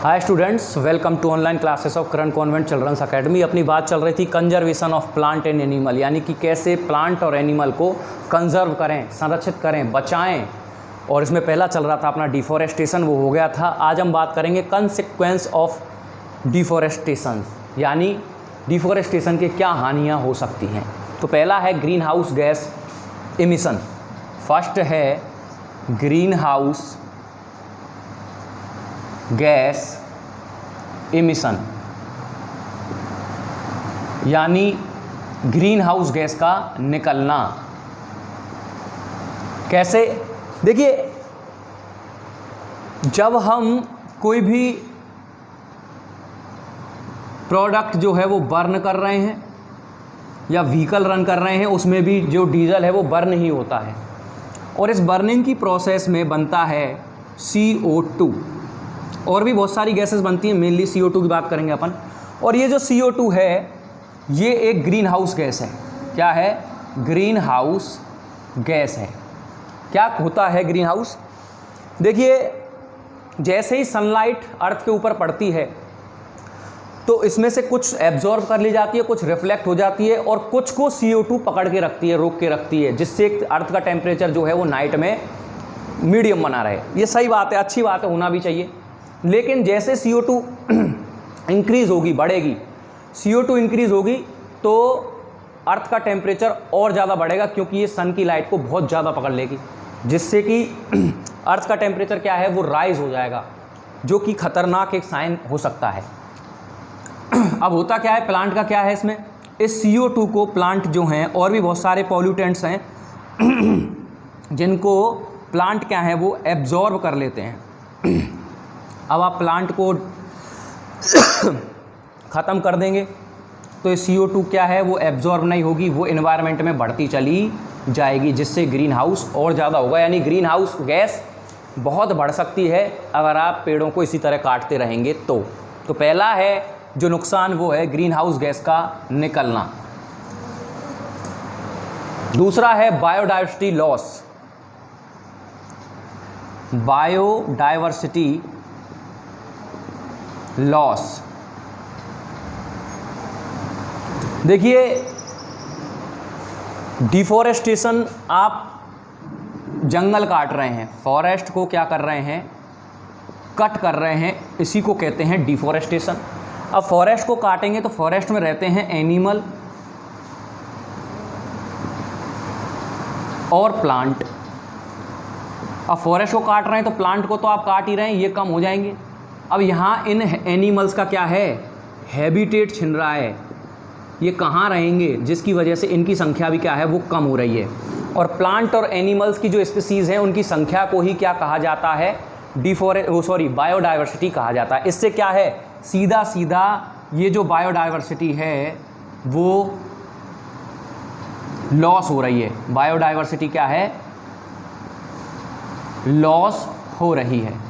Hi students, welcome to online classes of Karan convent children's academy. अपनी बात चल रही थी conservation of plant and animal, यानी कि कैसे प्लांट और एनिमल को कंजर्व करें, संरक्षित करें, बचाएं। और इसमें पहला चल रहा था अपना डिफॉरेस्टेशन, वो हो गया था। आज हम बात करेंगे कंसिक्वेंस ऑफ डिफॉरेस्टेशन, यानी डिफॉरेस्टेशन के क्या हानियाँ हो सकती हैं। तो पहला है green house gas emission. First है ग्रीन हाउस गैस इमिशन, यानी ग्रीन हाउस गैस का निकलना। कैसे? देखिए, जब हम कोई भी प्रोडक्ट जो है वो बर्न कर रहे हैं या व्हीकल रन कर रहे हैं, उसमें भी जो डीजल है वो बर्न ही होता है। और इस बर्निंग की प्रोसेस में बनता है CO2। और भी बहुत सारी गैसेस बनती हैं, मेनली CO2 की बात करेंगे अपन। और ये जो CO2 है, ये एक ग्रीन हाउस गैस है। क्या है? ग्रीन हाउस गैस है। क्या होता है ग्रीन हाउस? देखिए, जैसे ही सनलाइट अर्थ के ऊपर पड़ती है तो इसमें से कुछ एब्जॉर्ब कर ली जाती है, कुछ रिफ्लेक्ट हो जाती है, और कुछ को CO2 पकड़ के रखती है, रोक के रखती है, जिससे अर्थ का टेम्परेचर जो है वो नाइट में मीडियम बना रहे। ये सही बात है, अच्छी बात है, होना भी चाहिए। लेकिन जैसे CO2 इंक्रीज़ होगी, बढ़ेगी, CO2 इंक्रीज़ होगी तो अर्थ का टेम्परेचर और ज़्यादा बढ़ेगा, क्योंकि ये सन की लाइट को बहुत ज़्यादा पकड़ लेगी, जिससे कि अर्थ का टेम्परेचर क्या है वो राइज हो जाएगा, जो कि खतरनाक एक साइन हो सकता है। अब होता क्या है, प्लांट का क्या है इसमें, इस CO2 को प्लांट जो हैं, और भी बहुत सारे पॉल्यूटेंट्स हैं जिनको प्लांट क्या है वो एब्जॉर्ब कर लेते हैं। अब आप प्लांट को ख़त्म कर देंगे तो ये CO2 क्या है वो एब्जॉर्ब नहीं होगी, वो एनवायरनमेंट में बढ़ती चली जाएगी, जिससे ग्रीन हाउस और ज़्यादा होगा। यानी ग्रीन हाउस गैस बहुत बढ़ सकती है अगर आप पेड़ों को इसी तरह काटते रहेंगे तो पहला है जो नुकसान वो है ग्रीन हाउस गैस का निकलना। दूसरा है बायोडाइवर्सिटी लॉस। Biodiversity loss. देखिए, डिफॉरेस्टेशन, आप जंगल काट रहे हैं, फॉरेस्ट को क्या कर रहे हैं, कट कर रहे हैं, इसी को कहते हैं डिफॉरेस्टेशन। अब फॉरेस्ट को काटेंगे तो फॉरेस्ट में रहते हैं एनिमल और प्लांट। अब फॉरेस्ट को काट रहे हैं तो प्लांट को तो आप काट ही रहे हैं, ये कम हो जाएंगे। अब यहाँ इन एनिमल्स का क्या है, हैबिटेट छिन रहा है, ये कहाँ रहेंगे, जिसकी वजह से इनकी संख्या भी क्या है वो कम हो रही है। और प्लांट और एनिमल्स की जो स्पीसीज़ हैं उनकी संख्या को ही क्या कहा जाता है, बायोडाइवर्सिटी कहा जाता है। इससे क्या है, सीधा सीधा ये जो बायोडाइवर्सिटी है वो लॉस हो रही है। बायोडाइवर्सिटी क्या है, लॉस हो रही है।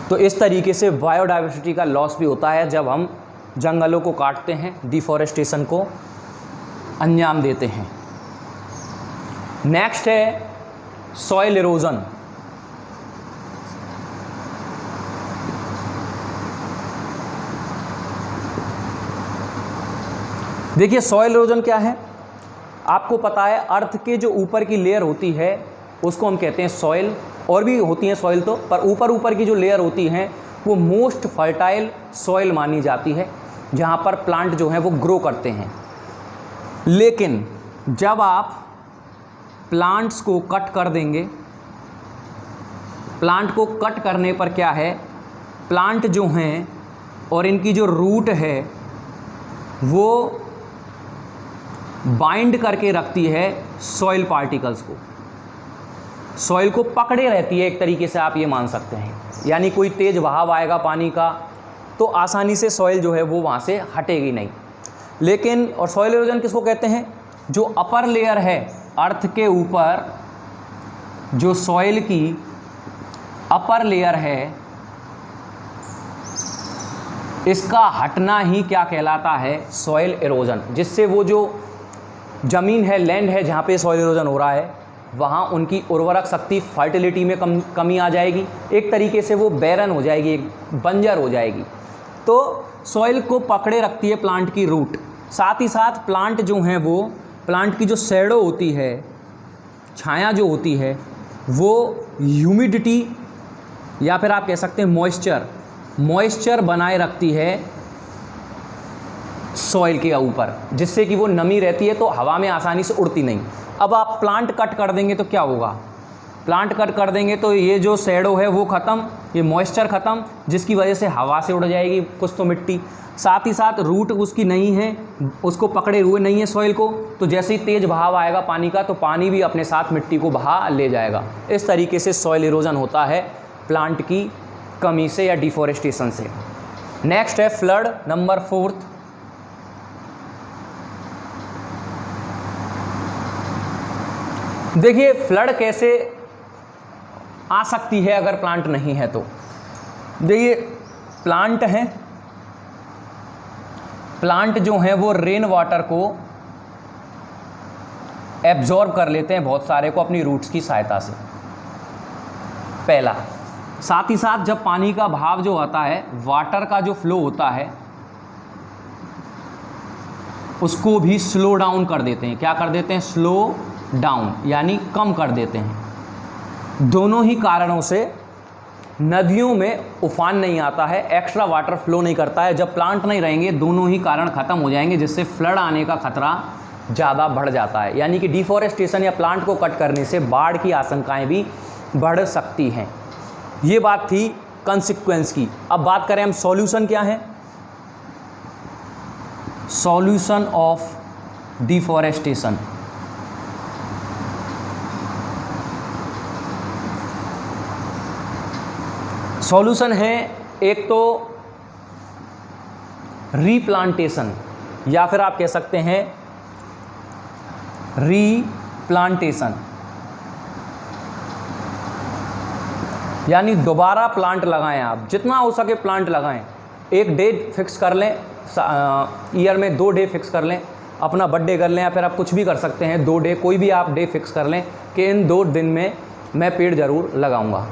तो इस तरीके से बायोडाइवर्सिटी का लॉस भी होता है जब हम जंगलों को काटते हैं, डिफॉरेस्टेशन को अंजाम देते हैं। नेक्स्ट है सॉइल इरोजन। देखिए, सॉइल इरोजन क्या है, आपको पता है अर्थ के जो ऊपर की लेयर होती है उसको हम कहते हैं सॉइल, और भी होती हैं सॉइल तो, पर ऊपर की जो लेयर होती हैं वो मोस्ट फर्टाइल सॉइल मानी जाती है, जहाँ पर प्लांट जो हैं वो ग्रो करते हैं। लेकिन जब आप प्लांट्स को कट कर देंगे, प्लांट को कट करने पर क्या है, प्लांट जो हैं और इनकी जो रूट है वो बाइंड करके रखती है सॉइल पार्टिकल्स को, सॉइल को पकड़े रहती है, एक तरीके से आप ये मान सकते हैं। यानी कोई तेज़ बहाव आएगा पानी का तो आसानी से सॉइल जो है वो वहाँ से हटेगी नहीं। लेकिन और सॉइल इरोजन किसको कहते हैं, जो अपर लेयर है अर्थ के ऊपर, जो सॉइल की अपर लेयर है, इसका हटना ही क्या कहलाता है, सॉइल इरोजन। जिससे वो जो ज़मीन है, लैंड है जहाँ पे सॉइल इरोजन हो रहा है, वहाँ उनकी उर्वरक शक्ति, फर्टिलिटी में कमी आ जाएगी, एक तरीके से वो बैरन हो जाएगी, एक बंजर हो जाएगी। तो सॉइल को पकड़े रखती है प्लांट की रूट। साथ ही साथ प्लांट जो हैं वो, प्लांट की जो शैडो होती है, छाया जो होती है, वो ह्यूमिडिटी या फिर आप कह सकते हैं मॉइस्चर बनाए रखती है सॉइल के ऊपर, जिससे कि वो नमी रहती है तो हवा में आसानी से उड़ती नहीं। अब आप प्लांट कट कर देंगे तो क्या होगा, प्लांट कट कर देंगे तो ये जो शैडो है वो ख़त्म, ये मॉइस्चर ख़त्म, जिसकी वजह से हवा से उड़ जाएगी कुछ तो मिट्टी। साथ ही साथ रूट उसकी नहीं है, उसको पकड़े हुए नहीं है सॉइल को, तो जैसे ही तेज़ बहाव आएगा पानी का तो पानी भी अपने साथ मिट्टी को बहा ले जाएगा। इस तरीके से सॉइल इरोजन होता है प्लांट की कमी से या डिफॉरेस्टेशन से। नेक्स्ट है फ्लड, नंबर 4। देखिए फ्लड कैसे आ सकती है अगर प्लांट नहीं है तो। देखिए प्लांट हैं, प्लांट जो हैं वो रेन वाटर को एब्जॉर्ब कर लेते हैं बहुत सारे को अपनी रूट्स की सहायता से, पहला। साथ ही साथ जब पानी का बहाव जो होता है, वाटर का जो फ्लो होता है, उसको भी स्लो डाउन कर देते हैं। क्या कर देते हैं? स्लो डाउन, यानी कम कर देते हैं। दोनों ही कारणों से नदियों में उफान नहीं आता है, एक्स्ट्रा वाटर फ्लो नहीं करता है। जब प्लांट नहीं रहेंगे दोनों ही कारण ख़त्म हो जाएंगे, जिससे फ्लड आने का खतरा ज़्यादा बढ़ जाता है। यानी कि डिफॉरेस्टेशन या प्लांट को कट करने से बाढ़ की आशंकाएं भी बढ़ सकती हैं। ये बात थी कंसिक्वेंस की। अब बात करें हम सॉल्यूशन क्या है। सॉल्यूशन ऑफ डिफॉरेस्टेशन, सॉल्यूशन है एक तो रीप्लांटेशन, या फिर आप कह सकते हैं रीप्लांटेशन, यानी दोबारा प्लांट लगाएं। आप जितना हो सके प्लांट लगाएं। एक डे फिक्स कर लें, ईयर में 2 डे फिक्स कर लें, अपना बर्थडे कर लें या फिर आप कुछ भी कर सकते हैं। 2 डे, कोई भी आप डे फिक्स कर लें कि इन 2 दिन में मैं पेड़ ज़रूर लगाऊंगा।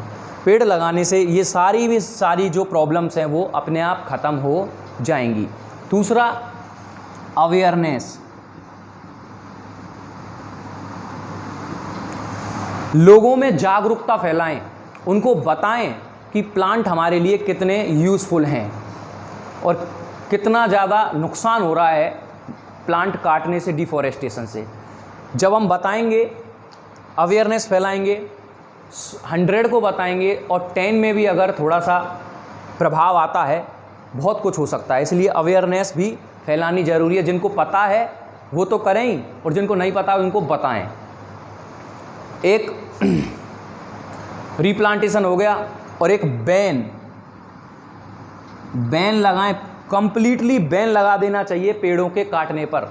पेड़ लगाने से ये सारी जो प्रॉब्लम्स हैं वो अपने आप ख़त्म हो जाएंगी। दूसरा, अवेयरनेस। लोगों में जागरूकता फैलाएं, उनको बताएं कि प्लांट हमारे लिए कितने यूज़फुल हैं और कितना ज़्यादा नुकसान हो रहा है प्लांट काटने से, डिफॉरेस्टेशन से। जब हम बताएंगे, अवेयरनेस फैलाएंगे, 100 को बताएंगे और 10 में भी अगर थोड़ा सा प्रभाव आता है, बहुत कुछ हो सकता है। इसलिए अवेयरनेस भी फैलानी ज़रूरी है। जिनको पता है वो तो करें ही, और जिनको नहीं पता उनको बताएं। एक रीप्लांटेशन हो गया, और एक बैन लगाएं, कंप्लीटली बैन लगा देना चाहिए पेड़ों के काटने पर।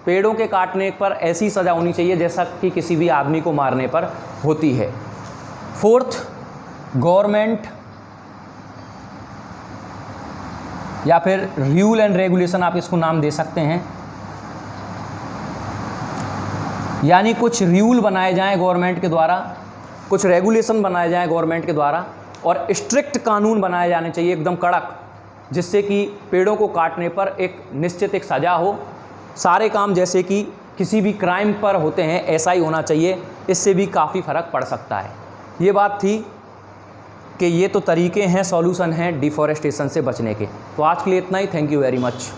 पेड़ों के काटने पर ऐसी सज़ा होनी चाहिए जैसा कि किसी भी आदमी को मारने पर होती है। 4th, गवर्नमेंट या फिर रूल एंड रेगुलेशन, आप इसको नाम दे सकते हैं। यानी कुछ रूल बनाए जाएं गवर्नमेंट के द्वारा, कुछ रेगुलेशन बनाए जाएं गवर्नमेंट के द्वारा, और स्ट्रिक्ट कानून बनाए जाने चाहिए एकदम कड़क, जिससे कि पेड़ों को काटने पर एक निश्चित एक सज़ा हो। सारे काम जैसे कि किसी भी क्राइम पर होते हैं ऐसा ही होना चाहिए, इससे भी काफ़ी फ़र्क पड़ सकता है। ये बात थी कि ये तो तरीके हैं, सॉल्यूशन हैं डिफॉरेस्टेशन से बचने के। तो आज के लिए इतना ही। Thank you very much.